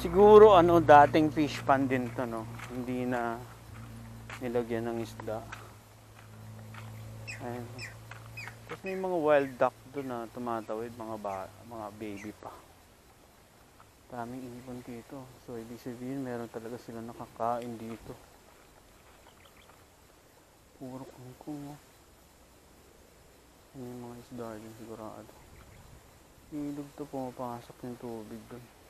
Siguro ano, dating fish pond din to, no? Hindi na nilagyan ng isda. Ayun. Tapos may mga wild duck doon na tumatawid, mga baby pa. Daming ibon dito. So, ibig sabihin, meron talaga sila nakakain dito. Puro kangkong, oh. May mga isda din sigurado. Ilog to, pumapasok yung tubig doon.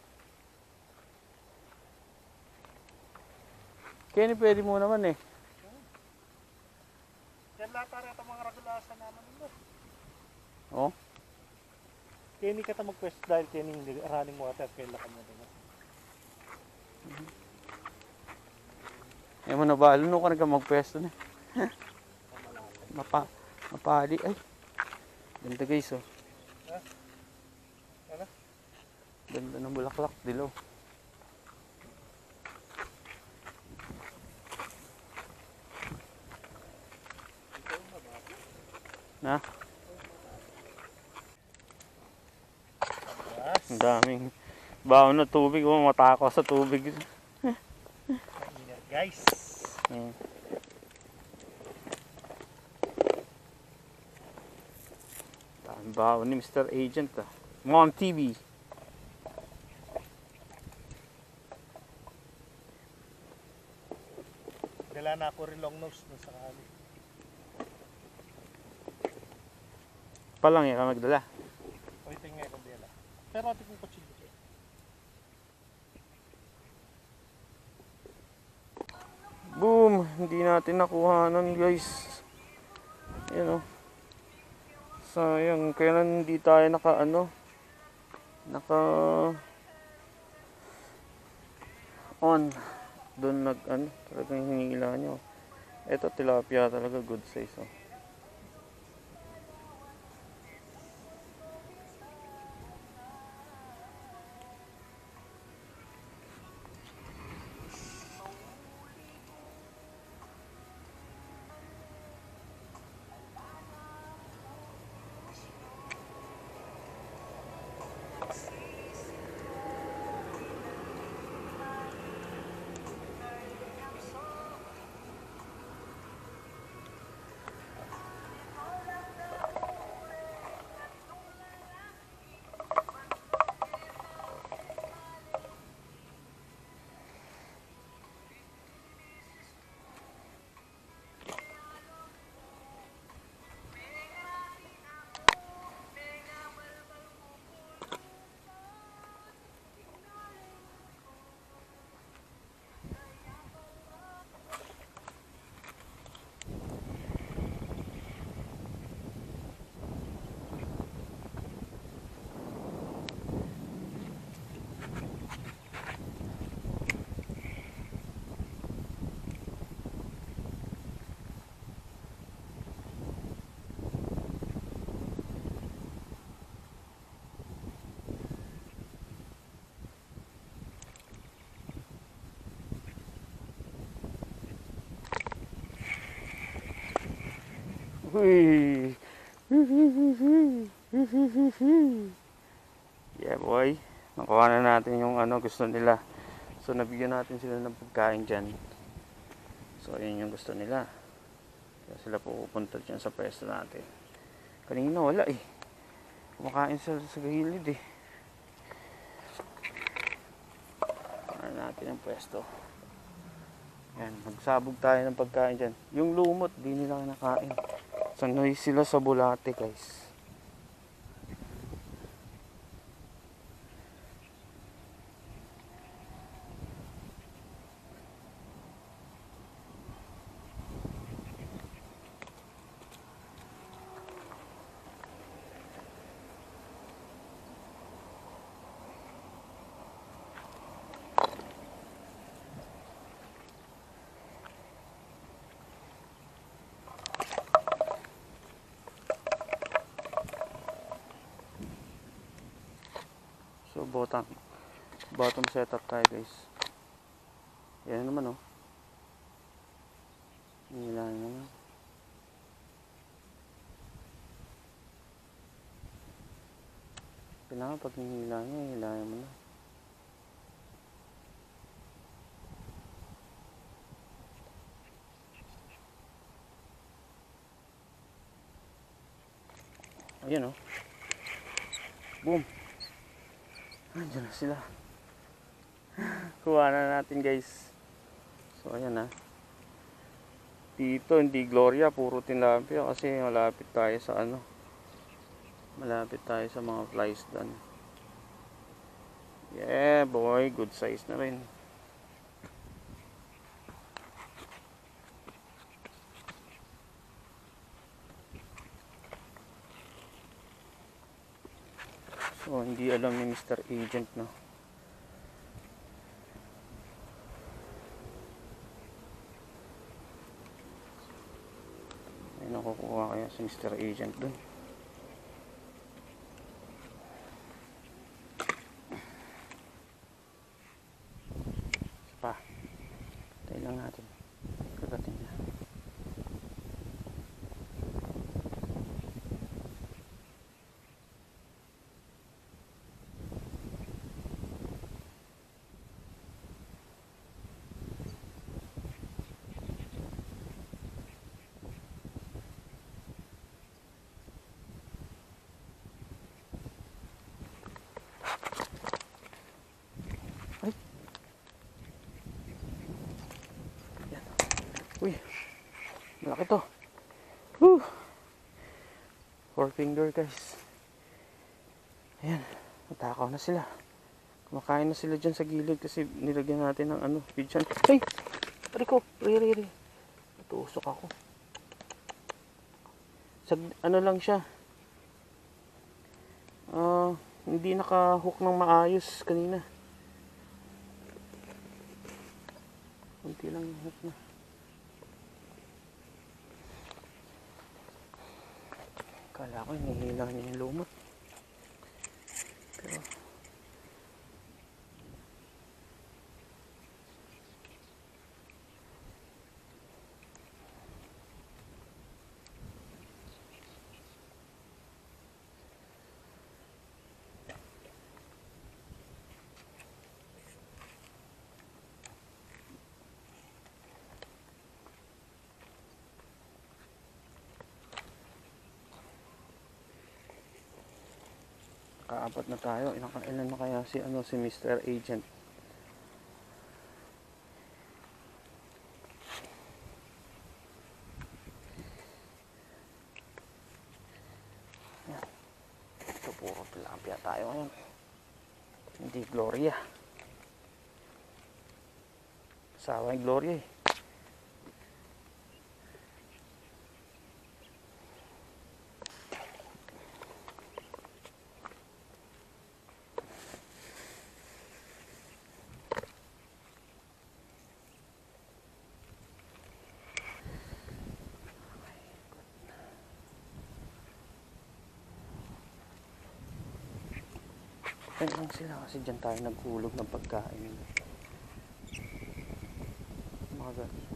Kenny, pwede mo naman eh. Yan lahat para ito mga regulasa naman nito. Oh? Kenny ka ito mag-quest dahil Kenny running water kailan ka mo din. Eh mo na ba? Ano ka na magpwesto na? Mapali. Ay. Ganda guys, oh. Ano? Ganda ng bulaklak, dilaw. Na? Ang daming baon na tubig, oh, matako sa tubig. Ingat guys. Daming baon ni Mr. Agent, ah. Mom TV. Dala na ako rin long nose dun sa kali. Palang yan ka magdala. O ito yung ngayon dala. Pero ati kong kutsilyo. Boom! Hindi natin nakuhanan guys. Ayan, oh. Sayang. Kaya hindi tayo naka on. Doon talagang hinihila nyo. Ito tilapia talaga, good size, oh. Uy. Yeah boy, nakuha na natin yung gusto nila. So nabigyan natin sila ng pagkain dyan. So yun yung gusto nila. Kaya sila pupunta dyan sa pwesto natin. Kanina wala eh. Kumakain sila sa gilid eh. Ano natin ang pwesto. Yan, magsabog tayo ng pagkain dyan. Yung lumot, di nila kinakain. Sanay sila sa bulate guys. So bottom setup tayo guys. Yan naman, oh. Hilahin naman. Kailangan pag hilahin mo na. Yan oh. Boom. Andiyan na sila. Kuha na natin guys. So ayan na. Dito hindi Gloria, puro tilapia kasi malapit tayo sa ano. Malapit tayo sa mga flies doon. Yeah boy, good size na rin. So hindi alam ni Mr. Agent no. Ay nakukuha kaya si Mr. Agent dun. Pa. Tayo lang natin. Kagatin niya. Uy, malaki to. Whew. 4 finger guys. Ayan, natakaw na sila. Kumakain na sila dyan sa gilid kasi nilagyan natin ng ano, pigeon. Ay! Pari ko, riri. Natusok ako. Ano lang siya. Hindi naka-hook ng maayos kanina. Kunti lang yung hook na. Kala ko hinihila niya yung lumot. Pero kaapat na tayo. Ilan na kaya si si Mr. Agent? Yan. Ito puro tilapia tayo ngayon. Hindi Gloria. Sawa yung Gloria eh. Ayan lang sila kasi dyan tayo naghulog ng pagkain. Mga ganun.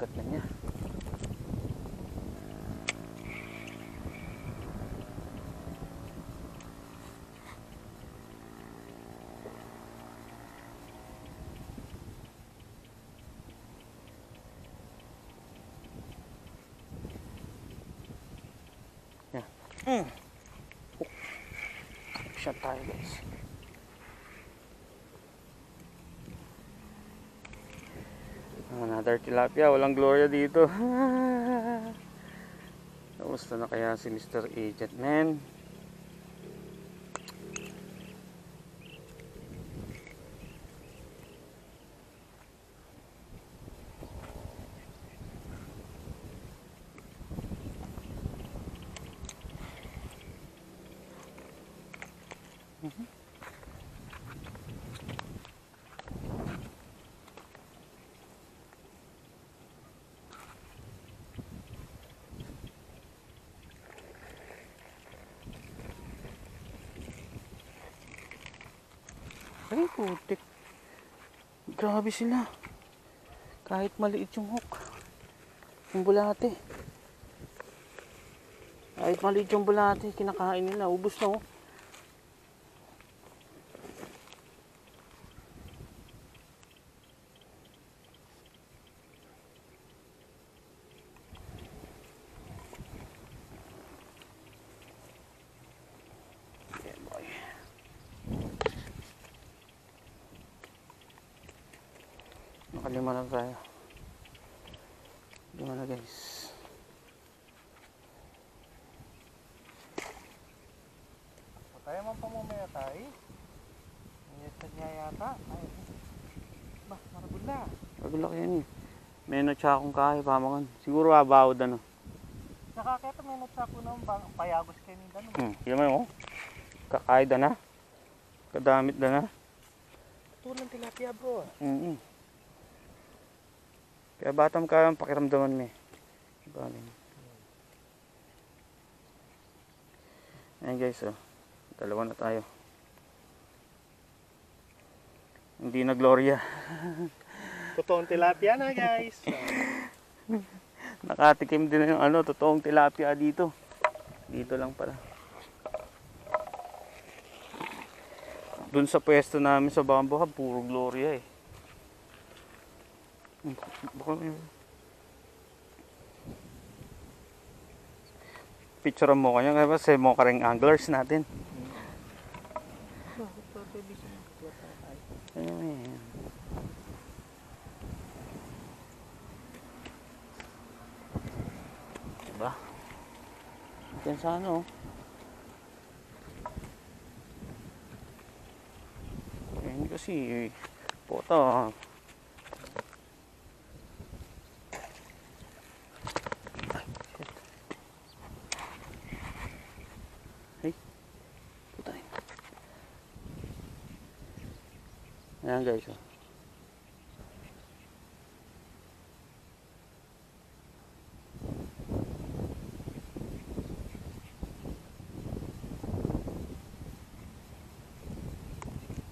Kagat na niya. Yan. Shot tayo guys. Another tilapia, walang Gloria dito. Kamusta na kaya si Mr. Agent man? Ay, putik. Grabe sila. Kahit maliit yung hook. Yung bulate. Kahit maliit yung bulate, kinakain nila. Ubus na oh. Yeah, boy. Nakalima na tayo. Lima na guys. Kaya man pa mamaya tayo. Niyetad niya yata. Ay, bah, marabod na. Pagulak yan eh. May natsakong kahay, pamangan. Siguro abawad ano. Nakakita may natsako ng payagos kayo ng gano'n. Yun mo yun. Kakahay da na. Kadamit da na. Tulang tilapia bro. Kaya batam ka pakiramdaman mo eh. Galing. Ayan guys oh. Dalawa na tayo. Hindi na Gloria. Totoong tilapia na guys. Nakatikim din yung ano, totoong tilapia dito. Dito lang pala. Doon sa pwesto namin sa Bambuha, puro Gloria eh. Picture mo kanya kasi mo karing anglers natin. Ayan. Diba? Yan sa ano. Ayan kasi puta. Ayan guys oh.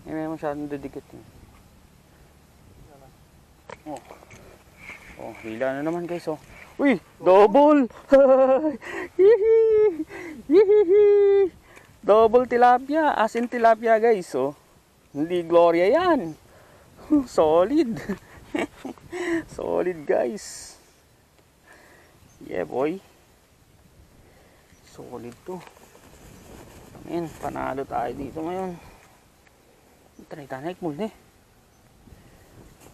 May masyadong didikit eh. Oh. Oh, hila na naman guys oh. Uy, double. Hihi. Double tilapia, asin tilapia guys oh. Hindi Gloria yan. Solid. Solid guys. Yeah boy. Solid to. Ayan, panalo tayo dito ngayon. Try tayo muna eh.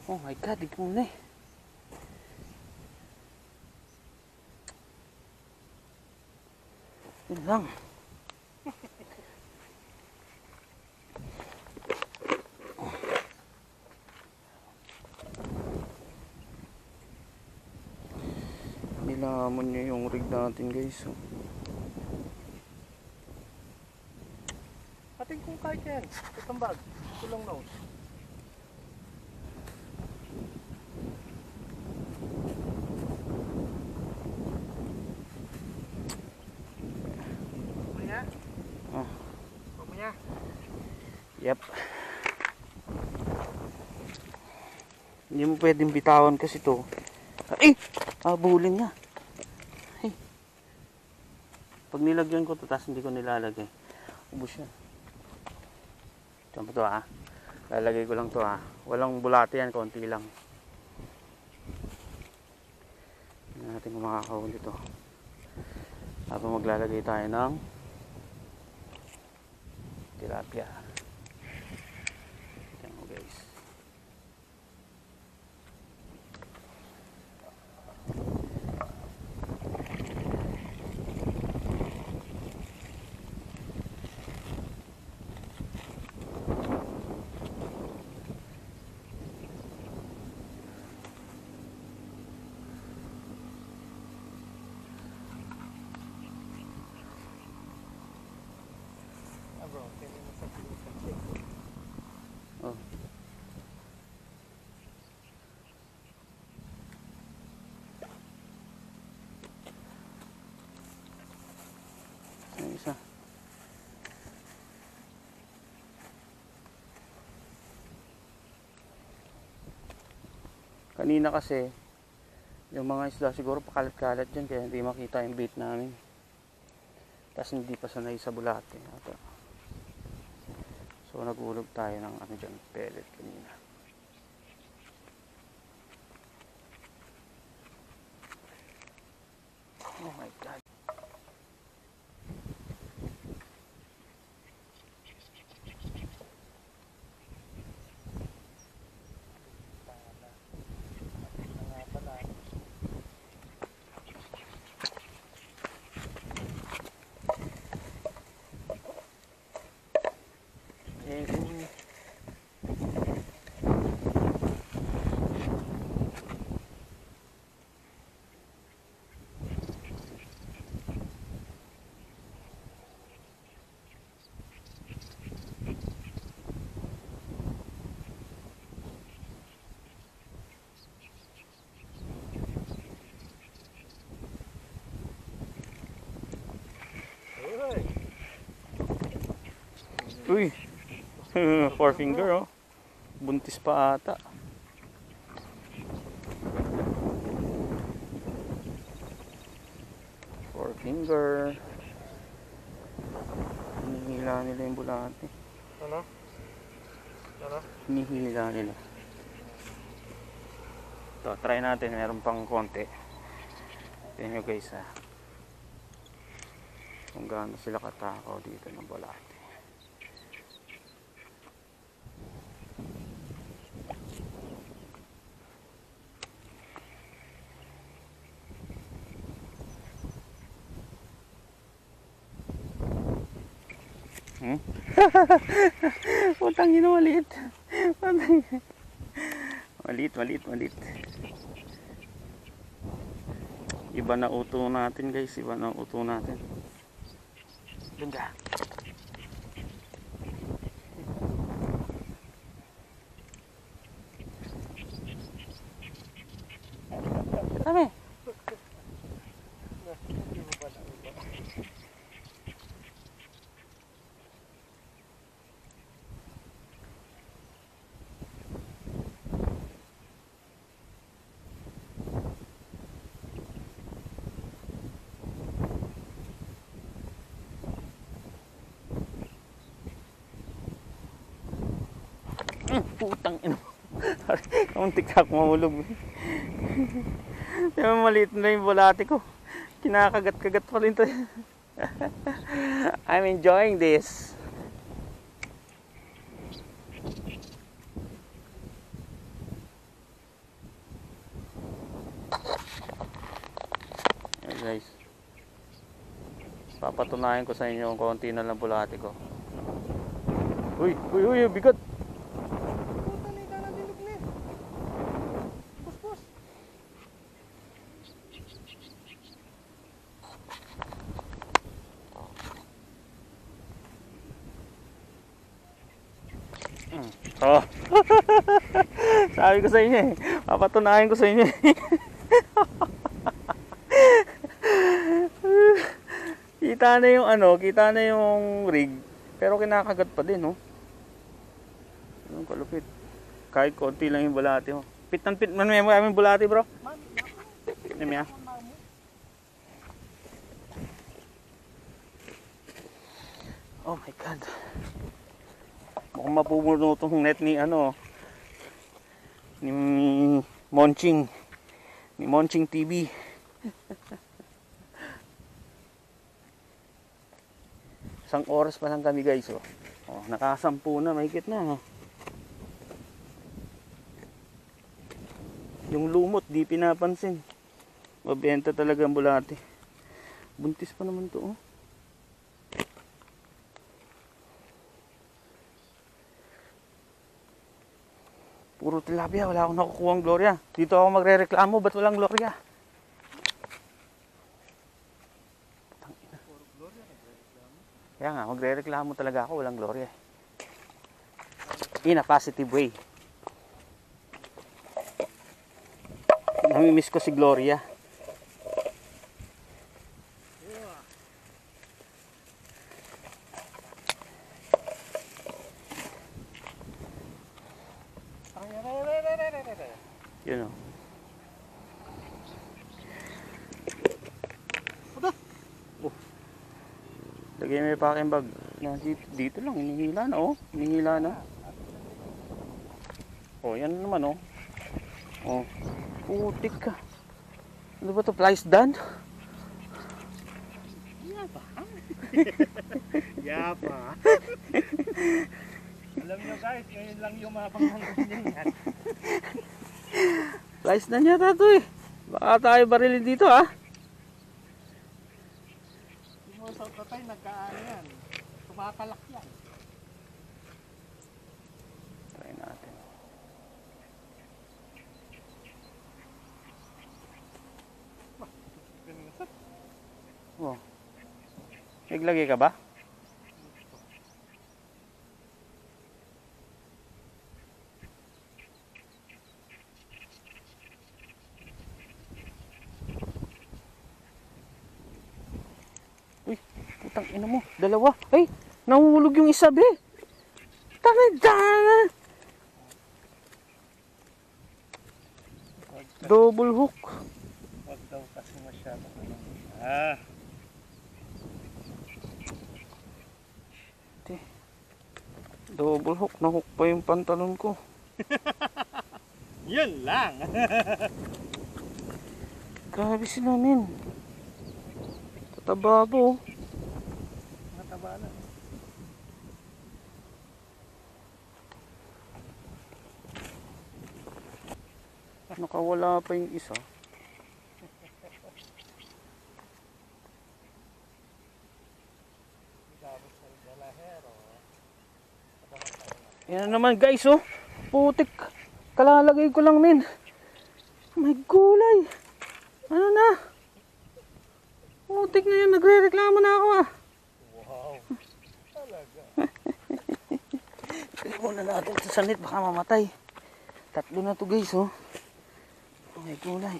Oh my god, dik muna eh. Yun lang. Nilamon niya yung rig natin guys. Oh. Ating kung kahit yan. Itong bag. Tulong nose. Pumaya? Oh. Pumaya? Yep. Hindi mo pwedeng bitawan kasi to. Ay! Abulin niya. Ay. Pag nilagyan ko to, tapos hindi ko nilalagay. Ubus yan. Diyan pa to ha. Lalagay ko lang to ha. Walang bulate yan, konti lang. Hindi natin kung makakahuli to. Habang maglalagay tayo ng tilapia. Tignan mo guys. Ah bro, kaya mo sa Kanina kasi, yung mga isda siguro pakalat-kalat dyan kaya hindi makita yung bait namin. Tapos hindi pa sanay sa bulate. So nagulog tayo ng ano dyan, pellet kanina. Oh my God. Uy, 4 finger oh. Buntis pa ata. Four finger. Hinihila nila yung bulate. Ano? Ano? Hinihila nila. Ito, try natin. Meron pang konti. Tingnan nyo guys ha. Kung gaano sila katakaw dito ng bulate. Putang ina, maliit. Maliit. Iba na uto natin guys, iba na uto natin. Ganda. Kami. Putang ina. Kauntik ako mahulog. Diba maliit na yung bulate ko. Kinakagat-kagat pa rin to. I'm enjoying this. Hey guys. Papatunayan ko sa inyo kung konti na lang bulate ko. Uy, bigat. Oh. Sabi ko sa inyo eh. Papatunayan ko sa inyo eh. Kita na yung ano, kita na yung rig. Pero kinakagat pa din, oh. Anong kalupit. Kahit konti lang yung bulate, oh. Pit man may aming bulate, bro. Namiya. Oh my God. Mukhang mapupuno itong net ni ano, ni Monching TV. Isang oras pa lang kami guys, oh. Oh, nakasampu na, mahigit na, oh. Yung lumot di pinapansin. Mabenta talaga ang bulate. Buntis pa naman to, oh. Puro tilapia, wala akong nakukuhang Gloria. Dito ako magre-reklamo, ba't walang Gloria? Kaya nga, magre-reklamo talaga ako, walang Gloria. In a positive way. Namimiss ko si Gloria. Yun o. Lagay mo yung packing bag. Dito lang, hinihila na oh. Hinihila na. Oh, yan naman oh. Oh, putik ka. Ano ba to? Flies done? Yapa. Yapa. Alam nyo guys, ngayon lang yung mga panghanggang yan. Flies done yata to eh. Baka tayo barilin dito ah. Yung mga sa tatay, nagkaan yan. Tumakalak yan. Try natin. Oh. Naglagay ka ba? Uy, putang ina mo. Dalawa. Ay, nahulog yung isa be. Tangina. Double hook. Wag daw kasi masyado. Ah. Double hook. Nahook pa yung pantalon ko. Yun lang. Grabe sila men. Tataba po. Mataba na. Nakawala pa yung isa. Yan naman guys oh. Putik. Kalalagay ko lang men. May gulay. Ano na? Putik na yan. Nagre-reklamo na ako ah. Wow. Talaga. Kaya muna natin sa sanit. Baka mamatay. Tatlo na to guys oh. May gulay.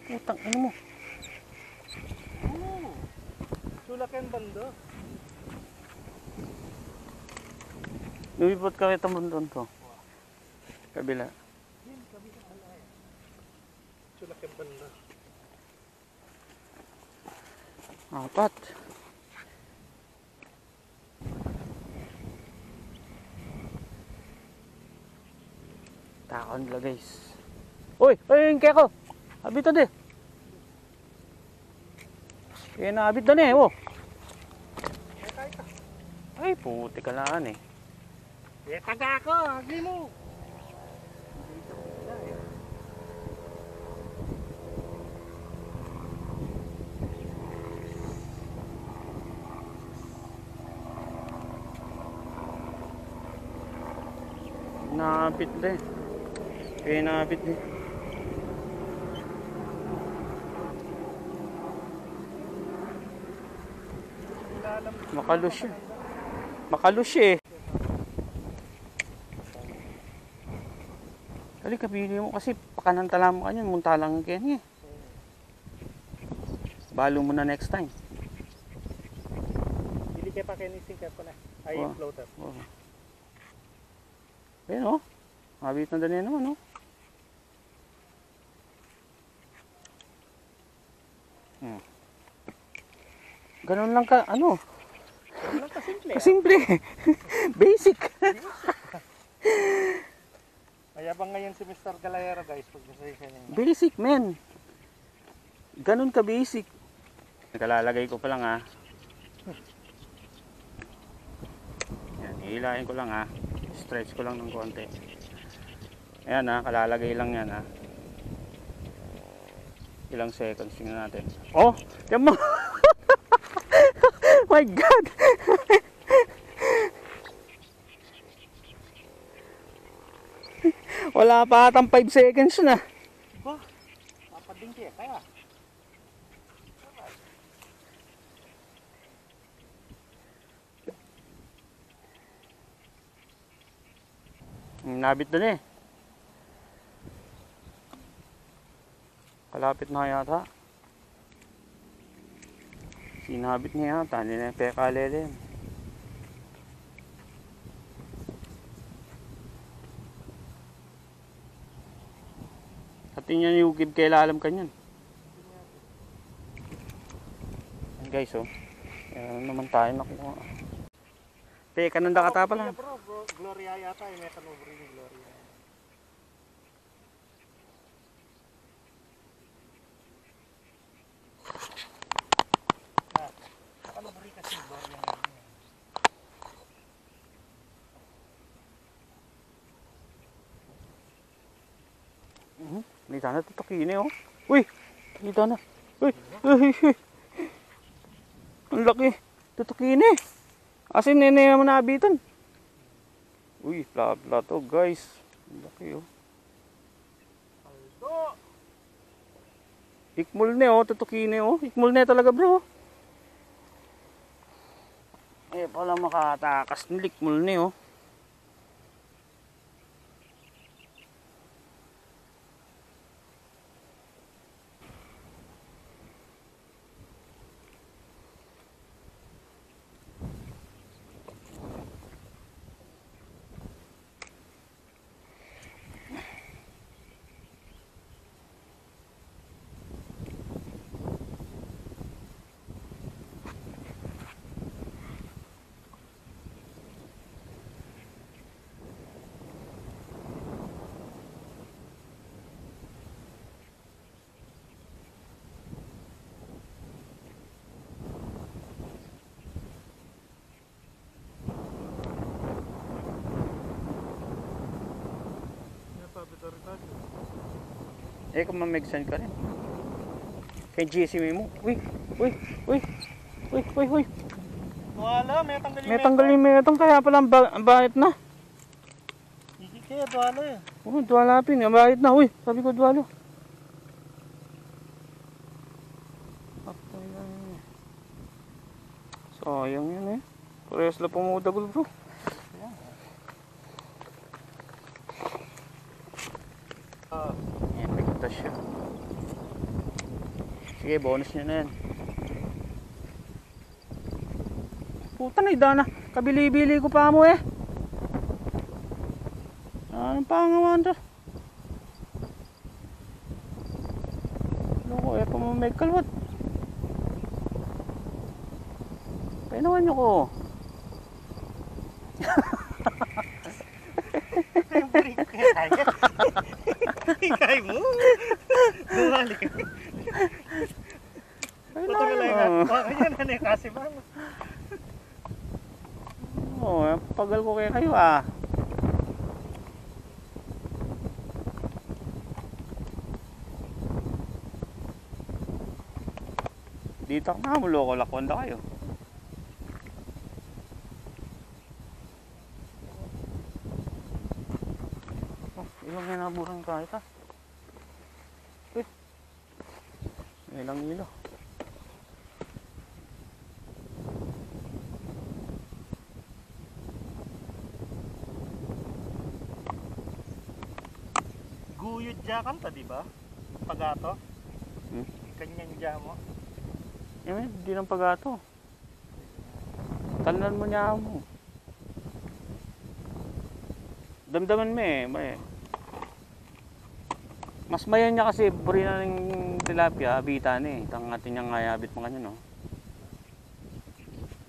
Putang ano mo? Oh. Sulak yan bando. Lumipot ka kita mo doon to. Kabila. Yun, kami sa alay. Sulak yan bando. Apat. Takon nila guys. Uy! Uy! Yung keko! Abit na di. Kaya naabit na eh. Oh. Ay puti ka laan eh. Taga ako! Agli mo! Naabit na eh. Kaya naabit eh. Makalus siya. Makalus siya eh. Halika, pili mo kasi pakanantala mo kanyan. Munta lang kanya eh. Balo mo na next time. Hindi kayo pa kayo nisingkat ko na. Ay, Wow. floater. Oh. Ayan oh. Mabit na din naman oh. Ganun lang ka, ano? Ganun lang kasimple. Kasimple. Basic. Mayabang ngayon si Mr. Galayero guys. Pag nasaysa niya. Basic, men. Ganun ka basic. Nakalalagay ko pa lang ah. Yan, hihilahin ko lang ah. Stretch ko lang ng konti. Ayan ha, kalalagay lang yan ha. Ilang seconds tingnan natin. Oh! Yan mo! My God! Wala pa atang 5 seconds na. Ba? Papading kaya. Nabit dun eh. Kalapit na yata. Sinabit niya yata. Hindi na pekalele. Atin yan yugib kay lalam kanyan. Guys oh. Ayan naman tayo nakuha. Teka, nanda ka pa lang. Bro, Gloria yata. Yung metanobri ni Gloria. Metanobri kasi Gloria. May sana tutukin eh oh. Uy! Kita na. Uy! Uy! Uy! Ang laki. Tutukin eh. Asin nene mo nabitan. Uy, pla to guys. Ang laki oh. Aldo! Ikmul ne oh, tutukin eh oh. Ikmul ne talaga bro. Eh pala makatakas ni ikmul ne oh. Eh kung mamegsan ka rin. Kay GC mo. Uy! Uy! Uy! Uy! Uy! Uy! Duwala, may tanggal yung May tanggal yung metong kaya pala ang bahit na. Hindi kaya duwala eh. Oh, duwala pin. Ang bahit na. Uy! Sabi ko duwalo. Sayang yun eh. Parehas lang pumudagol bro. Ayan, pigtas siya. Sige, bonus nyo na yan. Puta na, idana. Kabili-bili ko pa mo eh. Anong pangawan to? Loko eh, pamamay kalwat. Painawan nyo ko. Yung break kaya tayo. Hingay mo. Bumalik. Patuloy lang nga. Kanya na yung kasi ba? Oo, pagal ko kaya kayo ah. Dito ka na, muloko lakonda kayo. Ilang nga naburang kahit ah. Uy. Ilang ilo. Guyod dya kanta, di ba? Pagato. Kanyang dya mo. Eh, di ng pagato. Talan mo niya mo. Damdaman mo eh. Mas mayan niya kasi burina ng tilapia, abitan eh. Itang atin niyang ngayabit mo kanya no.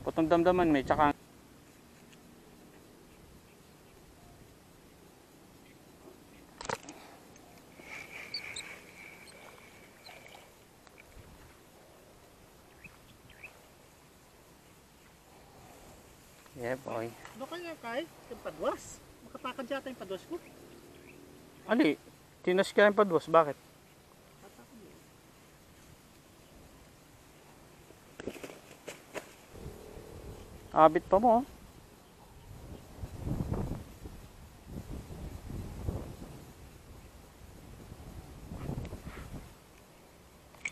Putong damdaman may tsaka yeah boy. Ano kaya kay? Yung padwas? Makatakad yata yung padwas ko. Ali, tinas ka yung padwas. Bakit? Abit pa mo.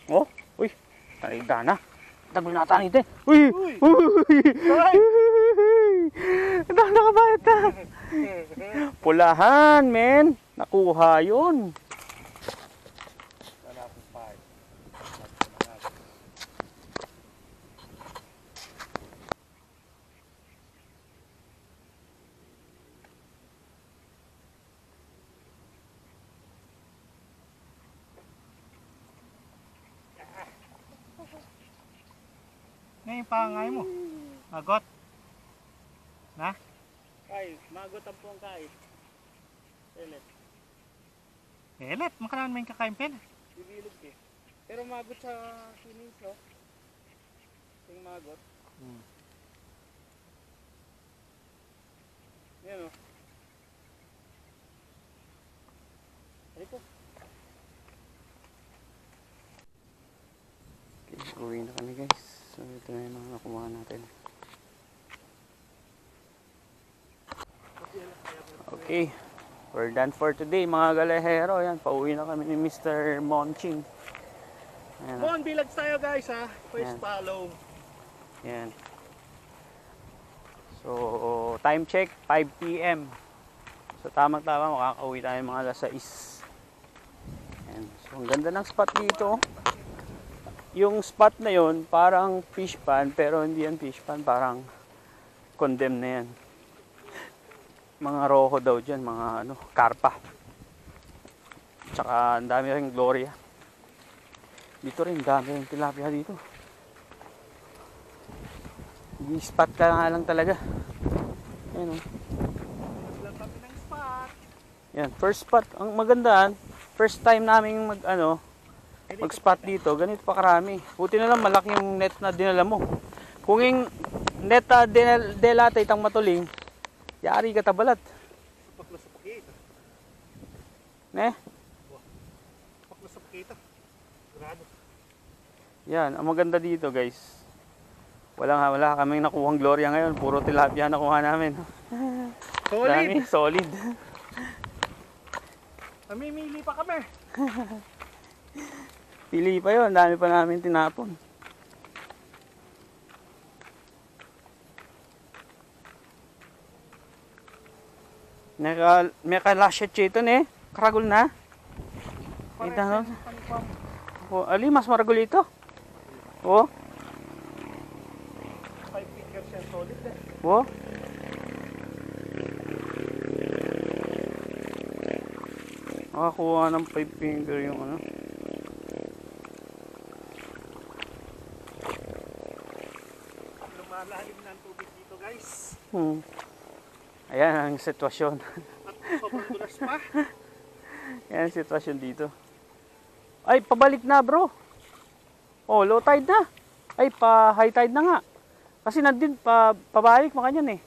Oh, uy, talida na. Tagol na ata nito. Uy, Uy! uy, Ay! Ang nakabayad na. Pulahan, men. Nakuha yun. Hanapin pa eh. Ngayon pangay mo. Magot. Na? Ay, magot ang pong kahit. Elet, Elet, makalaan mo yung kakain pen. bibilog eh. Pero magot sa kinis, no? Yung magot. Yan, no? Halika. Okay, uwi na kami guys. So, ito na yung mga nakuha natin. Okay, we're done for today mga galehero. Yan, pauwi na kami ni Mr. Monching. Ayan, Mon, bilags tayo guys ha. First Yan. follow. yan. So, time check, 5 PM. So, tamang-tama, makakauwi tayo mga alas 6. Yan. So, ang ganda ng spot dito. Yung spot na yon parang fish pan, pero hindi yan fish pan, parang condemn na yan. Mga rojo daw dyan, mga ano, karpa. Tsaka ang dami rin gloria. Dito rin, dami rin tilapia dito. I-spot ka nga lang talaga. Ayan o. Lang kami ng spot. Yan, first spot. Ang magandaan, first time namin mag-spot dito, ganito pa karami. Buti na lang malaki yung net na dinala mo. Kung yung net na delata itang matuling, yari ka tabalat. Paklusap kita. Ne? Paklusap kita. Grado. Yan, ang maganda dito guys. Wala kaming nakuhang gloria ngayon. Puro tilapia nakuha namin. Dami, solid. Namimili pa kami. Pili pa yun, dami pa namin tinapon. May kalasya chito ne. Karagol na. Ito no. Oh, ali mas maragol ito. Oh, 5 fingers yan solid eh. oh. Nakakuha ng 5 finger yung ano. Lumalalim na ang tubig dito guys. Ayan ang sitwasyon. At sobrang dulas pa. Ayan ang sitwasyon dito. Ay, pabalik na bro. Oh, low tide na. Ay, pa high tide na nga. Kasi nandun, pabalik makanyan eh.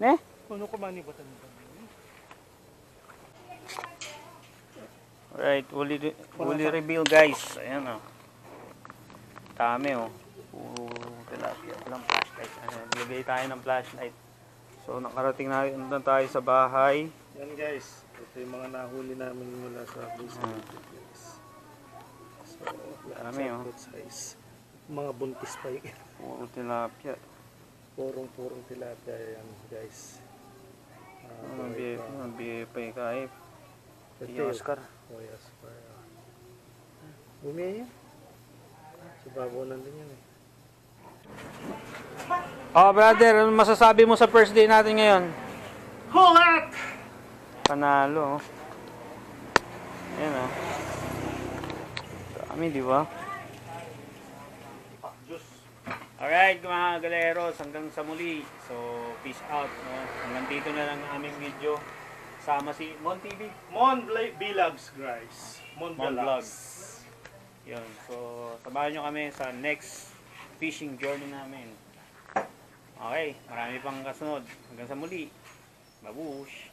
Ne? Puno ko manibatan nito. Alright, uli reveal guys. Ayan o. Dami o. Puro tilapia. Walang flashlight. Naglagay tayo ng flashlight. So, nakarating na tayo sa bahay. Yan guys. Ito yung mga nahuli namin mula sa Facebook guys. So, Dami o. good size. Mga buntis pa yun. Puro tilapia. Purong tilapia yan guys. Mabiye pa yung kaip. Si Oscar. Oh yes. Bumiyay yan. Sa babaw nandun yan eh. Oh brother, ano masasabi mo sa first day natin ngayon? Hulat! Panalo. Ayan o. Dami, di ba? Alright mga galeros, hanggang sa muli. So, peace out. No? Hanggang dito na lang ang aming video. Sama si Mon TV. Mon Vlogs guys. Mon Mon Vlogs. Vlogs. Yun. So, sabahan nyo kami sa next fishing journey namin. Okay, marami pang kasunod. Hanggang sa muli. Babush!